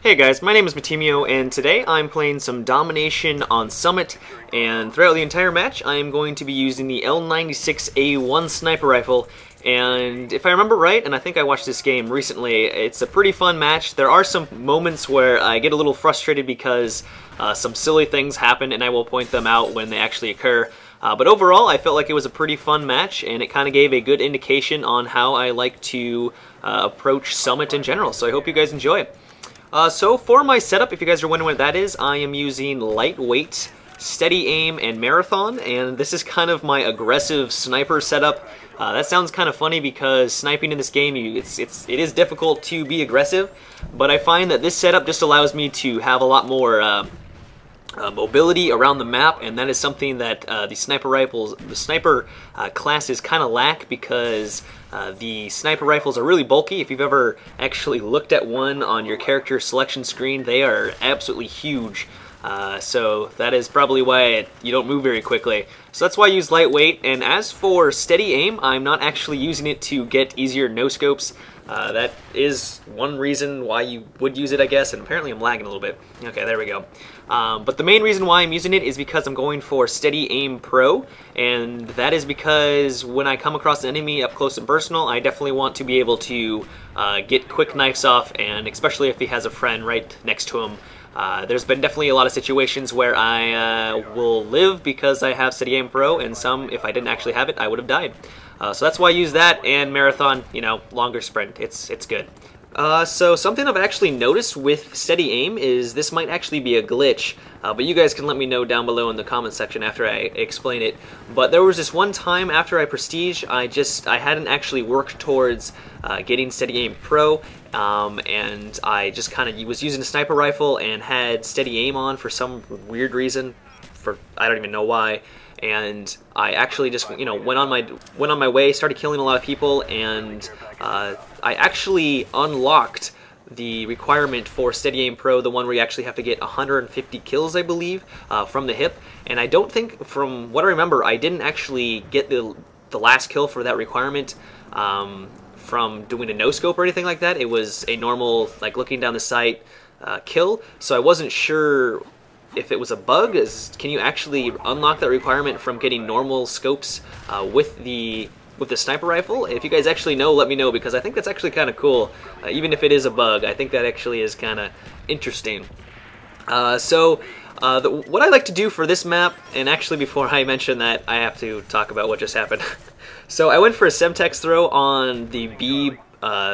Hey guys, my name is Matimi0, and today I'm playing some Domination on Summit, and throughout the entire match I am going to be using the L96A1 sniper rifle. And if I remember right, and I think I watched this game recently, it's a pretty fun match. There are some moments where I get a little frustrated because some silly things happen, and I will point them out when they actually occur. But overall, I felt like it was a pretty fun match, and it kind of gave a good indication on how I like to approach Summit in general, so I hope you guys enjoy it. So for my setup, if you guys are wondering what that is, I am using lightweight, steady aim, and marathon, and this is kind of my aggressive sniper setup. That sounds kind of funny because sniping in this game, it is difficult to be aggressive, but I find that this setup just allows me to have a lot more mobility around the map, and that is something that the sniper classes kind of lack, because the sniper rifles are really bulky. If you've ever actually looked at one on your character selection screen, they are absolutely huge. So that is probably why you don't move very quickly. So that's why I use lightweight. And as for steady aim, I'm not actually using it to get easier no-scopes. That is one reason why you would use it, I guess, and apparently I'm lagging a little bit. Okay, there we go. But the main reason why I'm using it is because I'm going for Steady Aim Pro, and that is because when I come across an enemy up close and personal, I definitely want to be able to get quick knifes off, and especially if he has a friend right next to him. There's been definitely a lot of situations where I will live because I have Steady Aim Pro, and some, if I didn't actually have it, I would have died. So that's why I use that, and Marathon, you know, longer sprint. It's good. So something I've actually noticed with Steady Aim is this might actually be a glitch, but you guys can let me know down below in the comment section after I explain it. But there was this one time after I Prestige, I hadn't actually worked towards getting Steady Aim Pro, and I just kind of was using a sniper rifle and had Steady Aim on for some weird reason, I don't even know why. And I actually just, you know, went on my way, started killing a lot of people, and I actually unlocked the requirement for Steady Aim Pro, the one where you actually have to get 150 kills, I believe, from the hip. And I don't think, from what I remember, I didn't actually get the last kill for that requirement from doing a no-scope or anything like that. It was a normal, like, looking down the sight kill, so I wasn't sure if it was a bug. Can you actually unlock that requirement from getting normal scopes with the sniper rifle? If you guys actually know, let me know, because I think that's actually kind of cool. Even if it is a bug, I think that actually is kind of interesting. What I like to do for this map, and actually before I mention that, I have to talk about what just happened. So I went for a Semtex throw on the B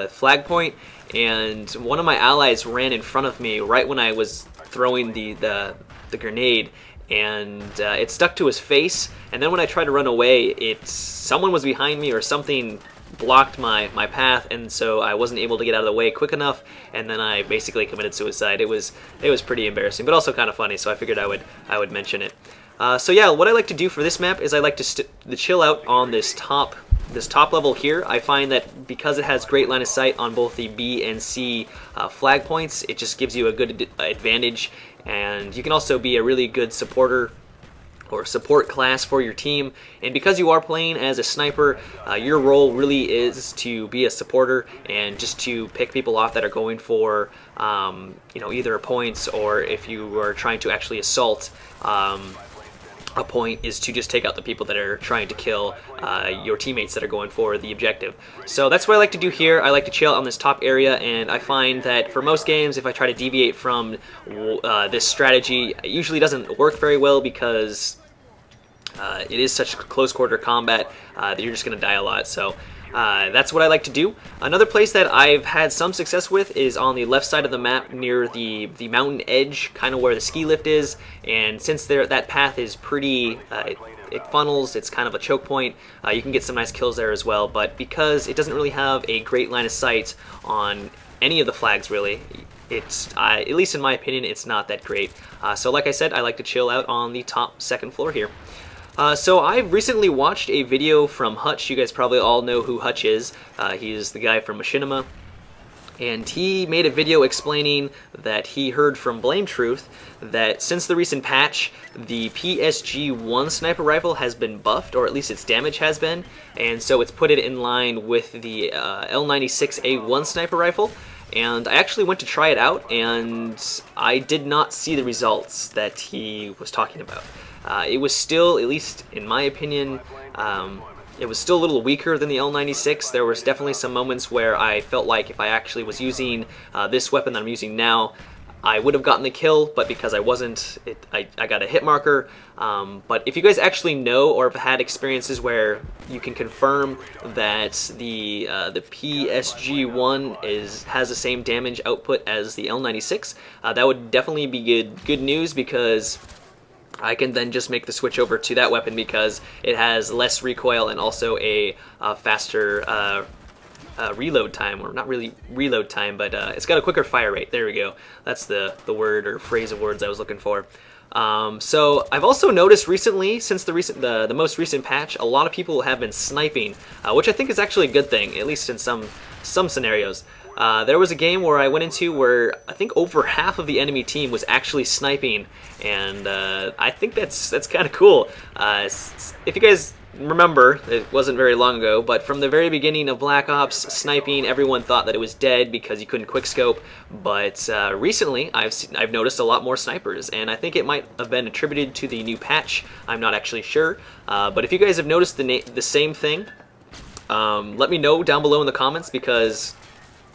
flag point, and one of my allies ran in front of me right when I was throwing the grenade, and it stuck to his face, and then when I tried to run away, someone was behind me or something blocked my path, and so I wasn't able to get out of the way quick enough, and then I basically committed suicide. It was pretty embarrassing, but also kind of funny, so I figured I would mention it. So yeah, what I like to do for this map is I like to chill out on this top level here. I find that because it has great line of sight on both the B and C flag points, it just gives you a good advantage, and you can also be a really good supporter or support class for your team. And because you are playing as a sniper, your role really is to be a supporter and just to pick people off that are going for you know, either points, or if you are trying to actually assault a point, is to just take out the people that are trying to kill your teammates that are going for the objective. So that's what I like to do here. I like to chill on this top area, and I find that for most games, if I try to deviate from this strategy, it usually doesn't work very well, because it is such close quarter combat that you're just going to die a lot. So that's what I like to do. Another place that I've had some success with is on the left side of the map near the mountain edge, kind of where the ski lift is. And since that path is pretty, it funnels, it's kind of a choke point, you can get some nice kills there as well. But because it doesn't really have a great line of sight on any of the flags really, at least in my opinion, it's not that great. So like I said, I like to chill out on the top second floor here. So I've recently watched a video from Hutch. You guys probably all know who Hutch is. He's the guy from Machinima. And he made a video explaining that he heard from Blame Truth that since the recent patch, the PSG-1 sniper rifle has been buffed, or at least its damage has been, and so it's put it in line with the L96A1 sniper rifle. and I actually went to try it out, and I did not see the results that he was talking about. It was still, at least in my opinion, it was still a little weaker than the L96. There was definitely some moments where I felt like if I actually was using this weapon that I'm using now, I would have gotten the kill, but because I wasn't, I got a hit marker. But if you guys actually know or have had experiences where you can confirm that the PSG-1 has the same damage output as the L96, that would definitely be good news, because I can then just make the switch over to that weapon because it has less recoil and also a faster reload time, or not really reload time, but it's got a quicker fire rate. There we go. That's the word or phrase of words I was looking for. So I've also noticed recently, since the most recent patch, a lot of people have been sniping, which I think is actually a good thing, at least in some scenarios. There was a game where I went into where I think over half of the enemy team was actually sniping, and I think that's kind of cool. If you guys remember, it wasn't very long ago, but from the very beginning of Black Ops, sniping, everyone thought that it was dead because you couldn't quickscope. But recently, I've noticed a lot more snipers, and I think it might have been attributed to the new patch. I'm not actually sure, but if you guys have noticed the same thing, let me know down below in the comments, because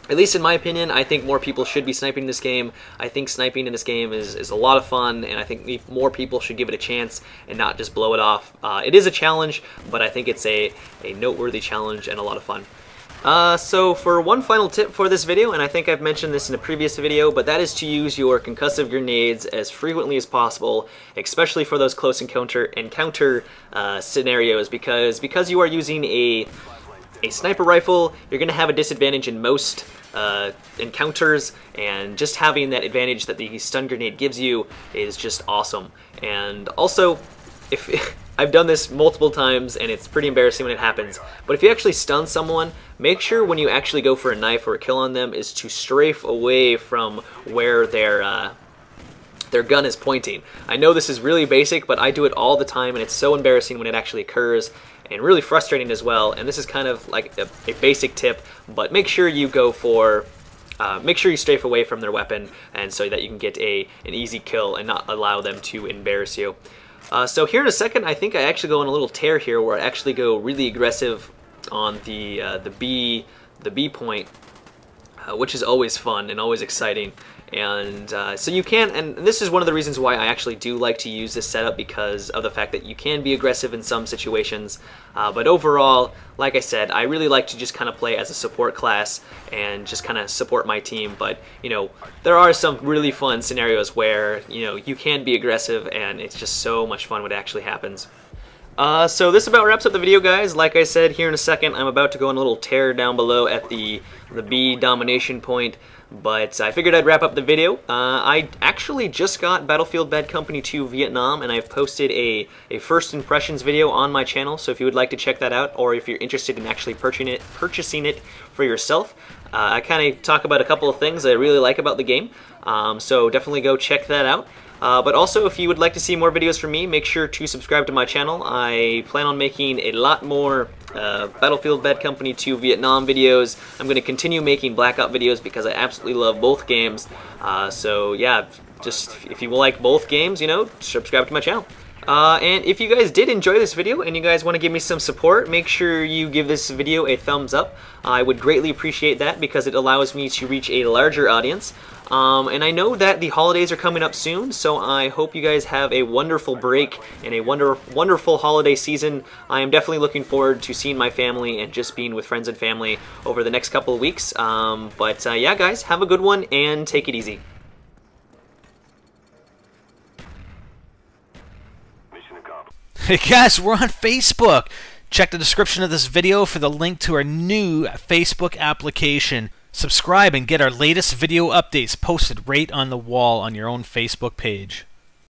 at least in my opinion, I think more people should be sniping in this game. I think sniping in this game is a lot of fun, and I think more people should give it a chance and not just blow it off. It is a challenge, but I think it's a noteworthy challenge and a lot of fun. So for one final tip for this video, and I think I've mentioned this in a previous video, but that is to use your concussive grenades as frequently as possible, especially for those close encounter scenarios, because you are using a sniper rifle, you're going to have a disadvantage in most encounters, and just having that advantage that the stun grenade gives you is just awesome. And also, if I've done this multiple times and it's pretty embarrassing when it happens, but if you actually stun someone, make sure when you actually go for a knife or a kill on them is to strafe away from where their gun is pointing. I know this is really basic, but I do it all the time, and it's so embarrassing when it actually occurs, and really frustrating as well. And this is kind of like a basic tip, but make sure you go for, make sure you strafe away from their weapon, and so that you can get an easy kill and not allow them to embarrass you. So here in a second, I think I actually go on a little tear here where I actually go really aggressive on the B point, which is always fun and always exciting. And so you can, and this is one of the reasons why I actually do like to use this setup, because of the fact that you can be aggressive in some situations. But overall, like I said, I really like to just kind of play as a support class and just kind of support my team. But, you know, there are some really fun scenarios where, you know, you can be aggressive, and it's just so much fun when it actually happens. So this about wraps up the video, guys. Like I said, here in a second, I'm about to go on a little tear down below at the B domination point, but I figured I'd wrap up the video. I actually just got Battlefield Bad Company 2 Vietnam, and I've posted a first impressions video on my channel, so if you would like to check that out, or if you're interested in actually purchasing it for yourself, I kind of talk about a couple of things that I really like about the game, so definitely go check that out. But also, if you would like to see more videos from me, make sure to subscribe to my channel. I plan on making a lot more Battlefield Bad Company 2 Vietnam videos. I'm going to continue making Black Ops videos because I absolutely love both games. So yeah, just if you like both games, you know, subscribe to my channel. And if you guys did enjoy this video and you guys want to give me some support, make sure you give this video a thumbs up. I would greatly appreciate that because it allows me to reach a larger audience. And I know that the holidays are coming up soon, so I hope you guys have a wonderful break and a wonderful holiday season. I am definitely looking forward to seeing my family and just being with friends and family over the next couple of weeks. Yeah, guys, have a good one and take it easy. Hey guys, we're on Facebook. Check the description of this video for the link to our new Facebook application. Subscribe and get our latest video updates posted right on the wall on your own Facebook page.